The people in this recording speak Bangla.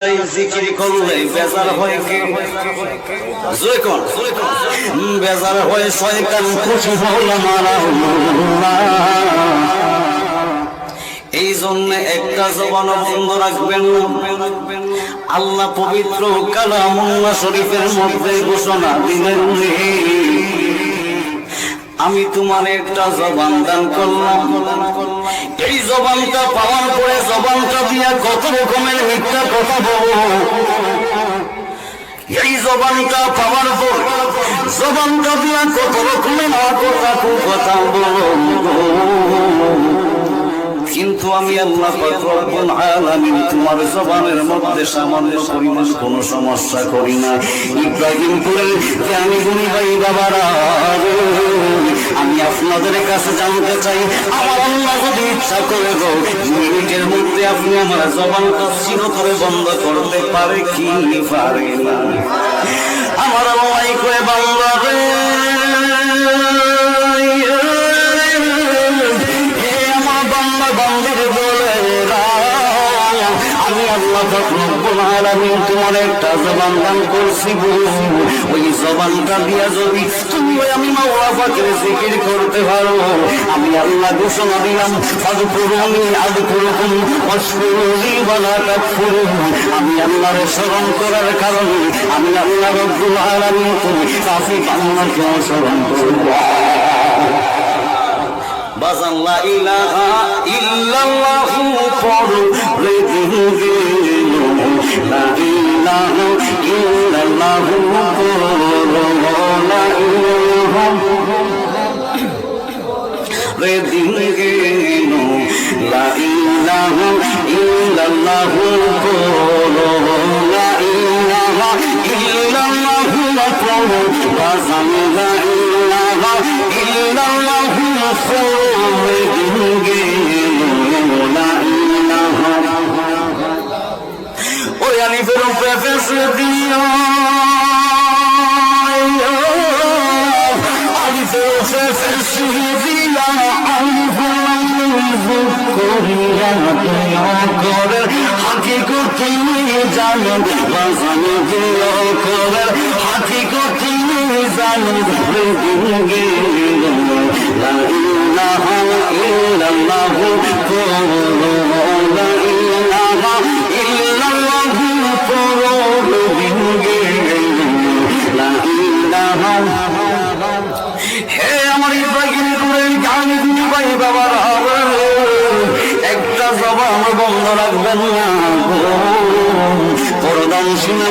জিকির করলে বেজার হয় কে? বেজার হয় শয়তান, খুশি হলো মারা। এই জন্য একটা জবান বন্ধ রাখবেন না। আল্লাহ পবিত্র কালামুল্লাহ শরীফের মধ্যে ঘোষণা দিলেন, আমি তোমার একটা জবান দান করলাম। এই জবানটা পাওয়ার পরে জবানটা দিয়া কত রকমের মিথ্যা কথা বলো। এই জবানটা পাওয়ার পর জবানটা দিয়া কত রকমের কথা বলো। কিন্তু আমি আল্লাহ পাক রব্বুল আলামিন তোমার জবানের মধ্যে সামান্য পরিমাণ কোন সমস্যা করি না। ইব্রাহিমপুরের জ্ঞানী গুণী ভাই বাবারা, আমি আপনাদের কাছে জানতে চাই, আমার আল্লাহ যদি ইচ্ছা করে গো মিনিটের মধ্যে আপনি আমার জবানটা চিরতরে বন্ধ করতে পারে কি পারে না? আমার আল্লাহ কয়ে বাংলা রে, তোমার একটা জবান দান করছি গো, ওই জবানটা দিয়া যদি তুমি আমি মাওলা পাকের জিকির করতে পারো, আমি আল্লাহ ঘোষণা দিলাম, ফাযকুরুনি আযকুরকুম ওয়াশকুরুনি ওয়ালা তাকফুরুন। আমি আল্লাহর স্মরণ করার কারণে আমি আল্লাহ রব্বুল আলামিন তুমি কাফি বান্দাকে স্মরণ করব। বাজান লা ইলাহা ইল্লাল্লাহু পড়লে দিবে, লা ইলাহা ইল্লাল্লাহু পড়লো, লা ইলাহা রে দিবে, লা ইলাহা ইল্লাল্লাহু পড়লো, লা ইলাহা ইল্লাল্লাহু পড়লো, বাজান লা ইলাহা ইল্লাল্লাহু ওই আলিফের উপরে ফেস দিও, আলিফের উপরে ফেস দিয়া করে হাকিকতি জানো, বাজানো দিও করে হাকিকতি জানো, গে লা ইলাহা ইল্লাল্লাহু পড়লো, লা ইলাহা ইল্লাল্লাহু পড়লো, গে লা ইলাহা। হে আমার ইব্রাহিমপুরের জ্ঞানী গুণী ভাই বাবারা, একটা জবান বন্ধ রাখবেন না। পরদান শুনে